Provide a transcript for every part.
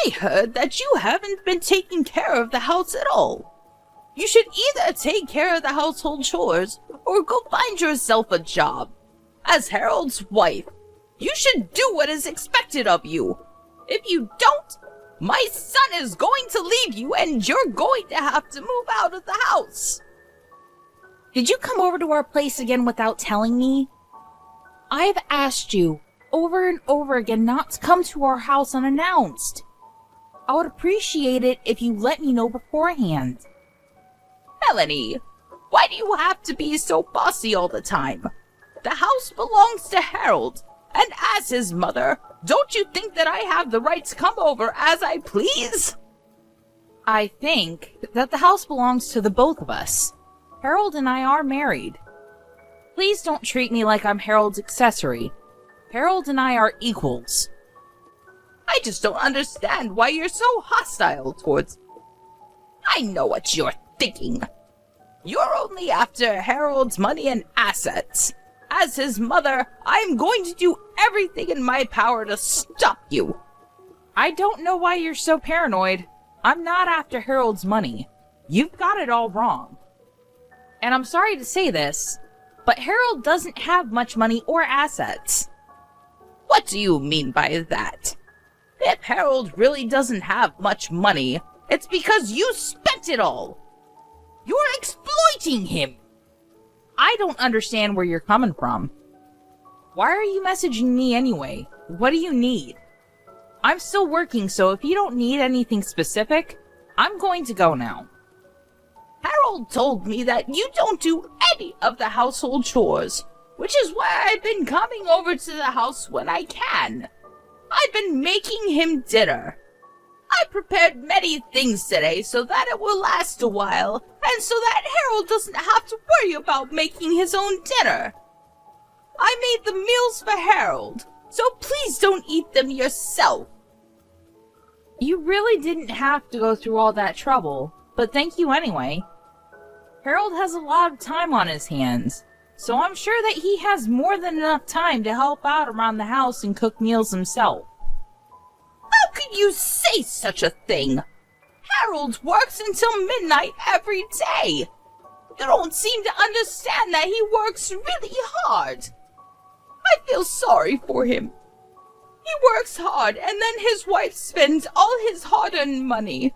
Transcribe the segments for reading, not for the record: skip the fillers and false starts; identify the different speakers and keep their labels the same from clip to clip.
Speaker 1: I heard that you haven't been taking care of the house at all. You should either take care of the household chores or go find yourself a job. As Harold's wife, you should do what is expected of you. If you don't, my son is going to leave you and you're going to have to move out of the house.
Speaker 2: Did you come over to our place again without telling me? I've asked you over and over again not to come to our house unannounced. I would appreciate it if you let me know beforehand.
Speaker 1: Melanie, why do you have to be so bossy all the time? The house belongs to Harold, and as his mother, don't you think that I have the right to come over as I please?
Speaker 2: I think that the house belongs to the both of us. Harold and I are married. Please don't treat me like I'm Harold's accessory. Harold and I are equals.
Speaker 1: I just don't understand why you're so hostile towards me. I know what you're thinking. You're only after Harold's money and assets. As his mother, I'm going to do everything in my power to stop you.
Speaker 2: I don't know why you're so paranoid. I'm not after Harold's money. You've got it all wrong. And I'm sorry to say this, but Harold doesn't have much money or assets.
Speaker 1: What do you mean by that? If Harold really doesn't have much money, it's because you spent it all. You're exploiting him.
Speaker 2: I don't understand where you're coming from. Why are you messaging me anyway? What do you need? I'm still working, so if you don't need anything specific, I'm going to go now.
Speaker 1: Harold told me that you don't do any of the household chores, which is why I've been coming over to the house when I can. I've been making him dinner. I prepared many things today so that it will last a while, and so that Harold doesn't have to worry about making his own dinner. I made the meals for Harold, so please don't eat them yourself.
Speaker 2: You really didn't have to go through all that trouble, but thank you anyway. Harold has a lot of time on his hands, so I'm sure that he has more than enough time to help out around the house and cook meals himself.
Speaker 1: How can you say such a thing? Harold works until midnight every day. You don't seem to understand that he works really hard. I feel sorry for him. He works hard and then his wife spends all his hard-earned money.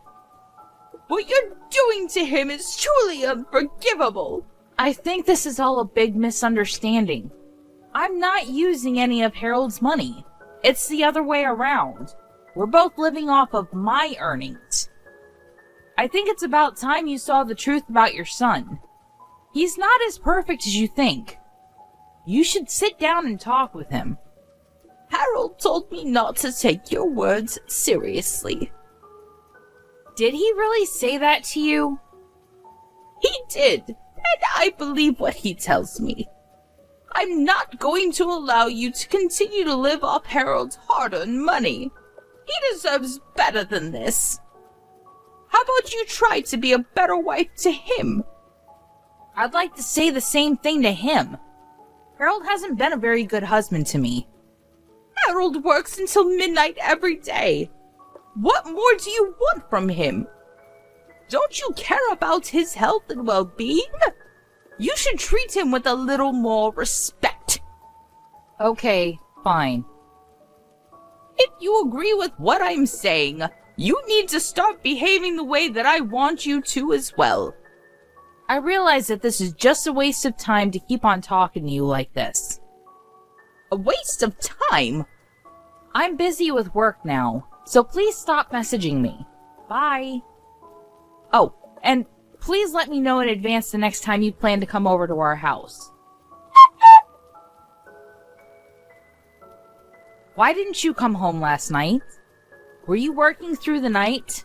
Speaker 1: What you're doing to him is truly unforgivable.
Speaker 2: I think this is all a big misunderstanding. I'm not using any of Harold's money. It's the other way around. We're both living off of my earnings. I think it's about time you saw the truth about your son. He's not as perfect as you think. You should sit down and talk with him.
Speaker 1: Harold told me not to take your words seriously.
Speaker 2: Did he really say that to you?
Speaker 1: He did, and I believe what he tells me. I'm not going to allow you to continue to live off Harold's hard-earned money. He deserves better than this. How about you try to be a better wife to him?
Speaker 2: I'd like to say the same thing to him. Harold hasn't been a very good husband to me.
Speaker 1: Harold works until midnight every day. What more do you want from him? Don't you care about his health and well-being? You should treat him with a little more respect.
Speaker 2: Okay, fine.
Speaker 1: If you agree with what I'm saying, you need to start behaving the way that I want you to as well.
Speaker 2: I realize that this is just a waste of time to keep on talking to you like this.
Speaker 1: A waste of time?
Speaker 2: I'm busy with work now, so please stop messaging me. Bye. Oh, and please let me know in advance the next time you plan to come over to our house. Why didn't you come home last night? Were you working through the night?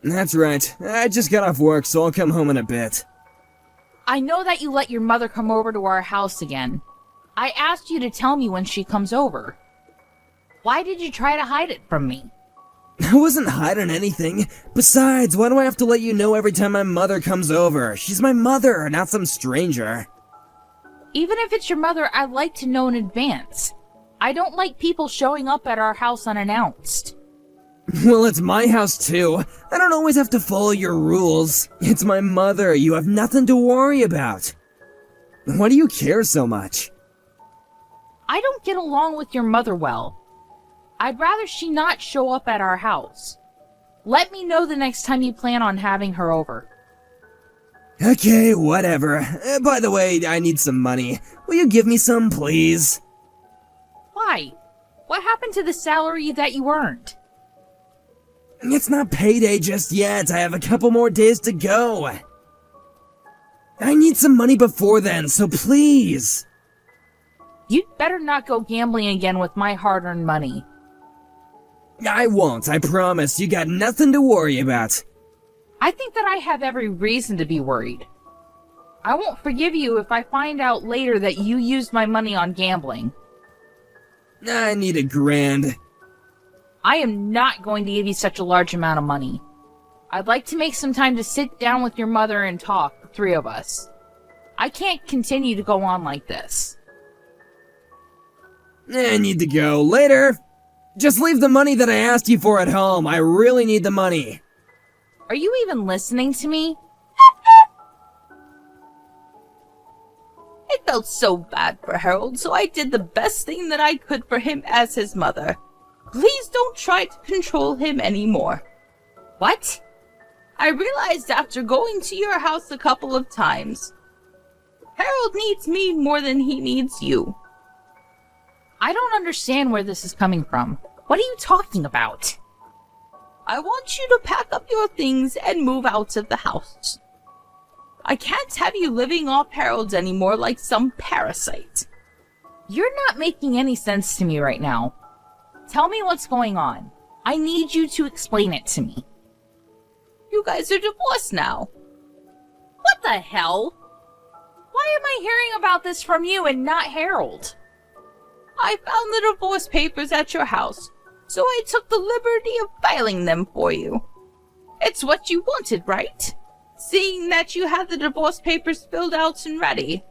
Speaker 3: That's right. I just got off work, so I'll come home in a bit.
Speaker 2: I know that you let your mother come over to our house again. I asked you to tell me when she comes over. Why did you try to hide it from me?
Speaker 3: I wasn't hiding anything. Besides, why do I have to let you know every time my mother comes over? She's my mother, not some stranger.
Speaker 2: Even if it's your mother, I'd like to know in advance. I don't like people showing up at our house unannounced.
Speaker 3: Well, it's my house too. I don't always have to follow your rules. It's my mother. You have nothing to worry about. Why do you care so much?
Speaker 2: I don't get along with your mother well. I'd rather she not show up at our house. Let me know the next time you plan on having her over.
Speaker 3: Okay, whatever. By the way, I need some money. Will you give me some, please?
Speaker 2: Why? What happened to the salary that you earned?
Speaker 3: It's not payday just yet. I have a couple more days to go. I need some money before then, so please.
Speaker 2: You'd better not go gambling again with my hard-earned money.
Speaker 3: I won't, I promise. You got nothing to worry about.
Speaker 2: I think that I have every reason to be worried. I won't forgive you if I find out later that you used my money on gambling.
Speaker 3: I need $1,000.
Speaker 2: I am not going to give you such a large amount of money. I'd like to make some time to sit down with your mother and talk, the three of us. I can't continue to go on like this.
Speaker 3: I need to go. Later. Just leave the money that I asked you for at home. I really need the money.
Speaker 2: Are you even listening to me?
Speaker 1: I felt so bad for Harold, so I did the best thing that I could for him as his mother. Please don't try to control him anymore.
Speaker 2: What?
Speaker 1: I realized after going to your house a couple of times, Harold needs me more than he needs you.
Speaker 2: I don't understand where this is coming from. What are you talking about?
Speaker 1: I want you to pack up your things and move out of the house. I can't have you living off Harold anymore like some parasite.
Speaker 2: You're not making any sense to me right now. Tell me what's going on. I need you to explain it to me.
Speaker 1: You guys are divorced now.
Speaker 2: What the hell? Why am I hearing about this from you and not Harold?
Speaker 1: I found the divorce papers at your house, so I took the liberty of filing them for you. It's what you wanted, right? Seeing that you had the divorce papers filled out and ready.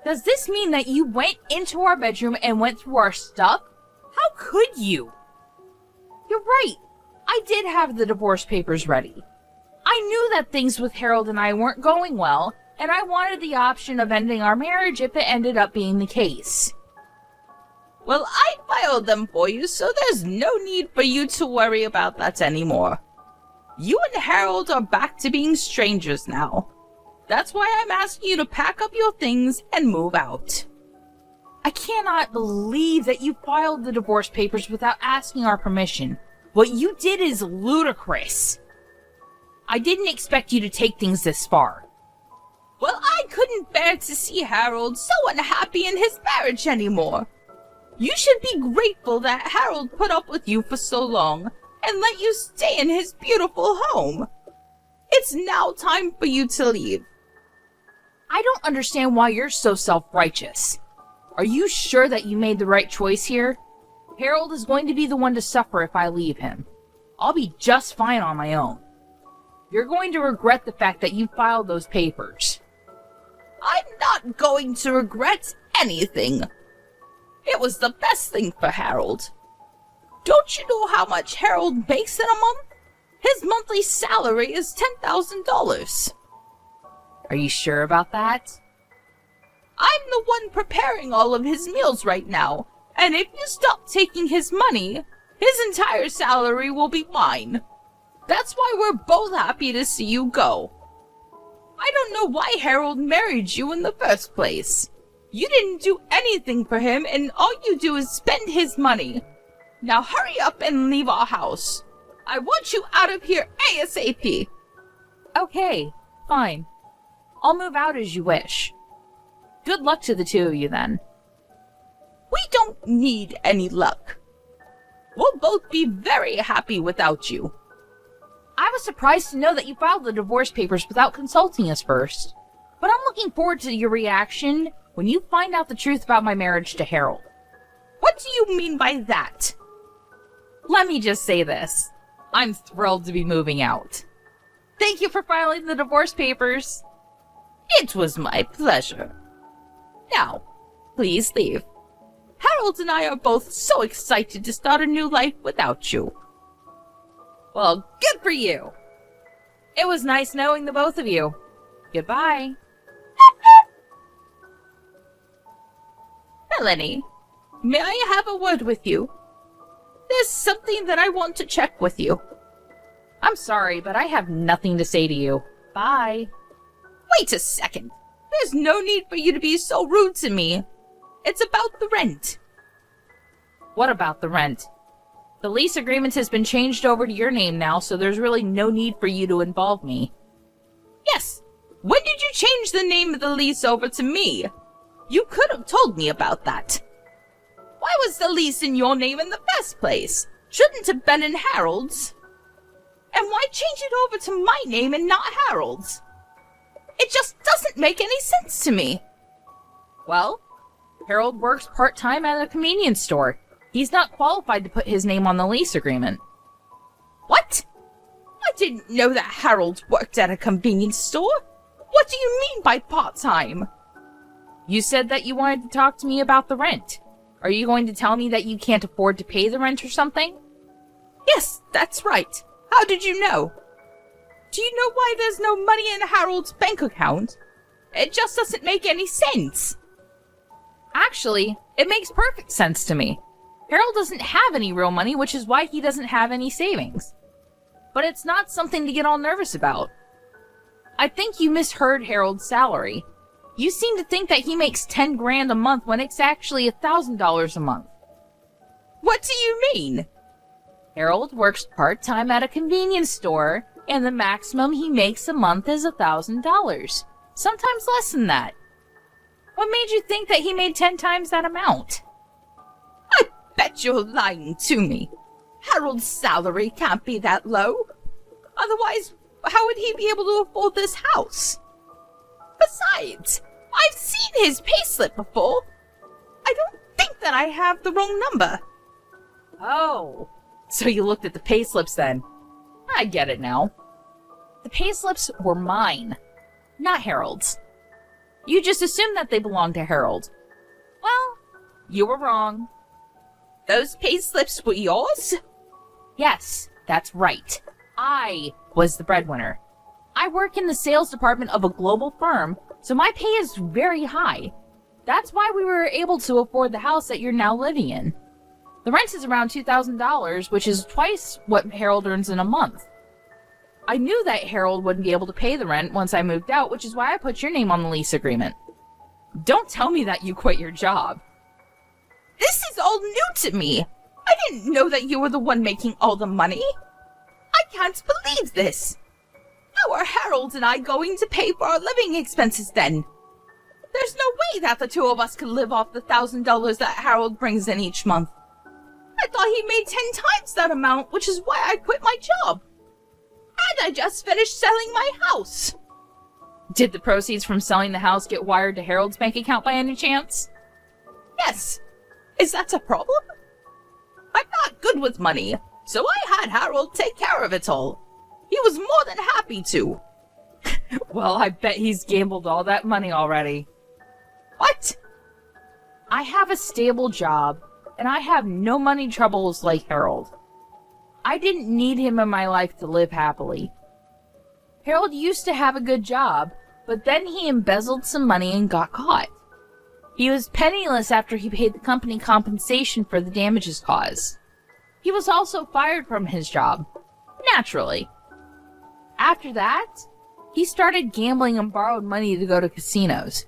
Speaker 2: Does this mean that you went into our bedroom and went through our stuff? How could you? You're right. I did have the divorce papers ready. I knew that things with Harold and I weren't going well, and I wanted the option of ending our marriage if it ended up being the case.
Speaker 1: Well, I filed them for you, so there's no need for you to worry about that anymore. You and Harold are back to being strangers now. That's why I'm asking you to pack up your things and move out.
Speaker 2: I cannot believe that you filed the divorce papers without asking our permission. What you did is ludicrous. I didn't expect you to take things this far.
Speaker 1: Well, I couldn't bear to see Harold so unhappy in his marriage anymore. You should be grateful that Harold put up with you for so long and let you stay in his beautiful home. It's now time for you to leave.
Speaker 2: I don't understand why you're so self-righteous. Are you sure that you made the right choice here? Harold is going to be the one to suffer if I leave him. I'll be just fine on my own. You're going to regret the fact that you filed those papers.
Speaker 1: I'm not going to regret anything. It was the best thing for Harold. Don't you know how much Harold makes in a month? His monthly salary is $10,000.
Speaker 2: Are you sure about that?
Speaker 1: I'm the one preparing all of his meals right now, and if you stop taking his money, his entire salary will be mine. That's why we're both happy to see you go. I don't know why Harold married you in the first place. You didn't do anything for him, and all you do is spend his money. Now hurry up and leave our house. I want you out of here ASAP.
Speaker 2: Okay, fine. I'll move out as you wish. Good luck to the two of you then.
Speaker 1: We don't need any luck. We'll both be very happy without you.
Speaker 2: I was surprised to know that you filed the divorce papers without consulting us first. But I'm looking forward to your reaction when you find out the truth about my marriage to Harold.
Speaker 1: What do you mean by that?
Speaker 2: Let me just say this. I'm thrilled to be moving out. Thank you for filing the divorce papers.
Speaker 1: It was my pleasure. Now, please leave. Harold and I are both so excited to start a new life without you.
Speaker 2: Well, good for you. It was nice knowing the both of you. Goodbye.
Speaker 1: Melanie, may I have a word with you? There's something that I want to check with you.
Speaker 2: I'm sorry, but I have nothing to say to you. Bye.
Speaker 1: Wait a second. There's no need for you to be so rude to me. It's about the rent.
Speaker 2: What about the rent? The lease agreement has been changed over to your name now, so there's really no need for you to involve me.
Speaker 1: Yes. When did you change the name of the lease over to me? You could have told me about that. Why was the lease in your name in the first place? Shouldn't have been in Harold's. And why change it over to my name and not Harold's? It just doesn't make any sense to me.
Speaker 2: Well, Harold works part-time at a convenience store. He's not qualified to put his name on the lease agreement.
Speaker 1: What? I didn't know that Harold worked at a convenience store. What do you mean by part-time?
Speaker 2: You said that you wanted to talk to me about the rent. Are you going to tell me that you can't afford to pay the rent or something?
Speaker 1: Yes, that's right. How did you know? Do you know why there's no money in Harold's bank account? It just doesn't make any sense.
Speaker 2: Actually, it makes perfect sense to me. Harold doesn't have any real money, which is why he doesn't have any savings. But it's not something to get all nervous about. I think you misheard Harold's salary. You seem to think that he makes 10 grand a month when it's actually $1,000 a month.
Speaker 1: What do you mean?
Speaker 2: Harold works part-time at a convenience store, and the maximum he makes a month is $1,000. Sometimes less than that. What made you think that he made 10 times that amount?
Speaker 1: I bet you're lying to me. Harold's salary can't be that low. Otherwise, how would he be able to afford this house? Besides, I've seen his payslip before. I don't think that I have the wrong number.
Speaker 2: Oh, so you looked at the payslips then. I get it now. The payslips were mine, not Harold's. You just assumed that they belonged to Harold. Well, you were wrong.
Speaker 1: Those payslips were yours?
Speaker 2: Yes, that's right. I was the breadwinner. I work in the sales department of a global firm, so my pay is very high. That's why we were able to afford the house that you're now living in. The rent is around $2,000, which is twice what Harold earns in a month. I knew that Harold wouldn't be able to pay the rent once I moved out, which is why I put your name on the lease agreement. Don't tell me that you quit your job.
Speaker 1: This is all new to me. I didn't know that you were the one making all the money. I can't believe this. How are Harold and I going to pay for our living expenses then? There's no way that the two of us could live off the $1,000 that Harold brings in each month. I thought he made 10 times that amount, which is why I quit my job. And I just finished selling my house.
Speaker 2: Did the proceeds from selling the house get wired to Harold's bank account by any chance?
Speaker 1: Yes. Is that a problem? I'm not good with money, so I had Harold take care of it all. He was more than happy to.
Speaker 2: Well, I bet he's gambled all that money already.
Speaker 1: What?
Speaker 2: I have a stable job, and I have no money troubles like Harold. I didn't need him in my life to live happily. Harold used to have a good job, but then he embezzled some money and got caught. He was penniless after he paid the company compensation for the damages caused. He was also fired from his job. Naturally. After that, he started gambling and borrowed money to go to casinos.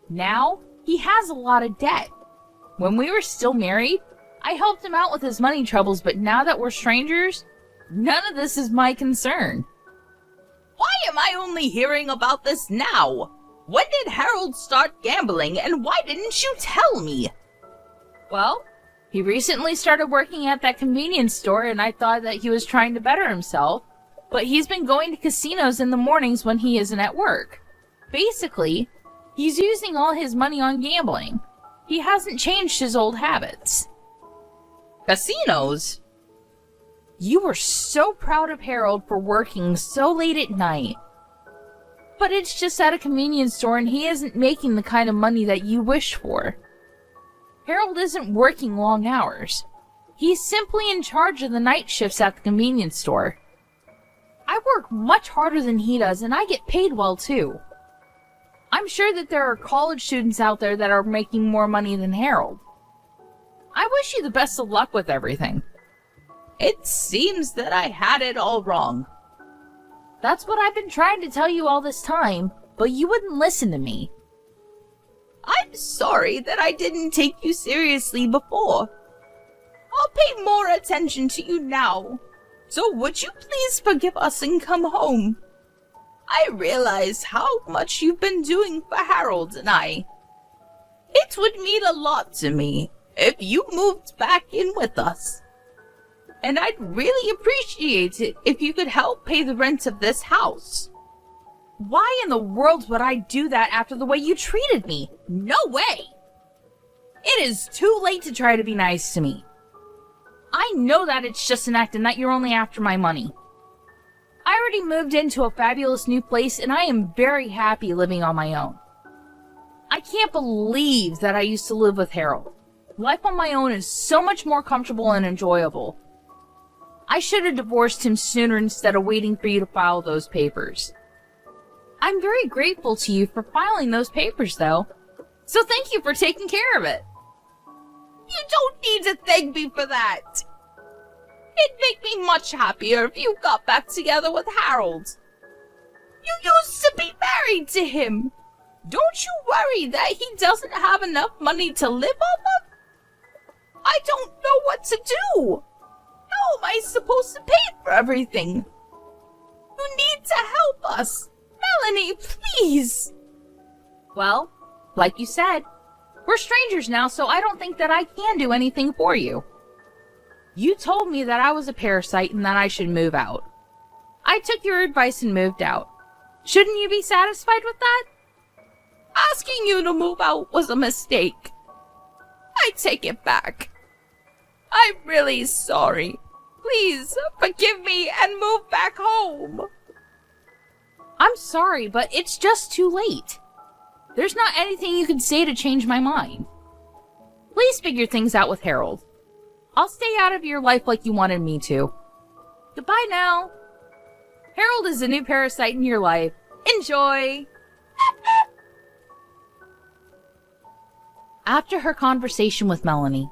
Speaker 2: Now, he has a lot of debt. When we were still married, I helped him out with his money troubles, but now that we're strangers, none of this is my concern.
Speaker 1: Why am I only hearing about this now? When did Harold start gambling, and why didn't you tell me?
Speaker 2: Well, he recently started working at that convenience store, and I thought that he was trying to better himself, but he's been going to casinos in the mornings when he isn't at work. Basically, he's using all his money on gambling. He hasn't changed his old habits.
Speaker 1: Casinos?
Speaker 2: You were so proud of Harold for working so late at night. But it's just at a convenience store and he isn't making the kind of money that you wish for. Harold isn't working long hours. He's simply in charge of the night shifts at the convenience store. I work much harder than he does, and I get paid well too. I'm sure that there are college students out there that are making more money than Harold. I wish you the best of luck with everything.
Speaker 1: It seems that I had it all wrong.
Speaker 2: That's what I've been trying to tell you all this time, but you wouldn't listen to me.
Speaker 1: I'm sorry that I didn't take you seriously before. I'll pay more attention to you now. So would you please forgive us and come home? I realize how much you've been doing for Harold and I. It would mean a lot to me if you moved back in with us. And I'd really appreciate it if you could help pay the rent of this house.
Speaker 2: Why in the world would I do that after the way you treated me? No way! It is too late to try to be nice to me. I know that it's just an act and that you're only after my money. I already moved into a fabulous new place and I am very happy living on my own. I can't believe that I used to live with Harold. Life on my own is so much more comfortable and enjoyable. I should have divorced him sooner instead of waiting for you to file those papers. I'm very grateful to you for filing those papers, though. So thank you for taking care of it.
Speaker 1: You don't need to thank me for that. It'd make me much happier if you got back together with Harold. You used to be married to him. Don't you worry that he doesn't have enough money to live off of? I don't know what to do. How am I supposed to pay for everything? You need to help us. Melanie, please!
Speaker 2: Well, like you said, we're strangers now, so I don't think that I can do anything for you. You told me that I was a parasite and that I should move out. I took your advice and moved out. Shouldn't you be satisfied with that?
Speaker 1: Asking you to move out was a mistake. I take it back. I'm really sorry. Please forgive me and move back home.
Speaker 2: I'm sorry, but it's just too late. There's not anything you can say to change my mind. Please figure things out with Harold. I'll stay out of your life like you wanted me to. Goodbye now. Harold is a new parasite in your life. Enjoy! After her conversation with Melanie,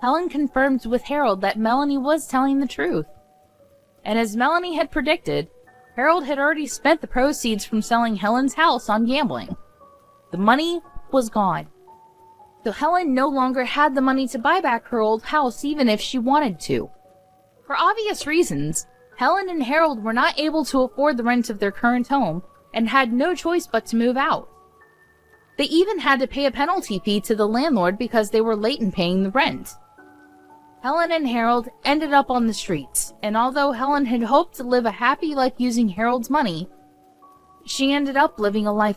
Speaker 2: Helen confirmed with Harold that Melanie was telling the truth. And as Melanie had predicted, Harold had already spent the proceeds from selling Helen's house on gambling. The money was gone. So Helen no longer had the money to buy back her old house even if she wanted to. For obvious reasons, Helen and Harold were not able to afford the rent of their current home and had no choice but to move out. They even had to pay a penalty fee to the landlord because they were late in paying the rent. Helen and Harold ended up on the streets, and although Helen had hoped to live a happy life using Harold's money, she ended up living a life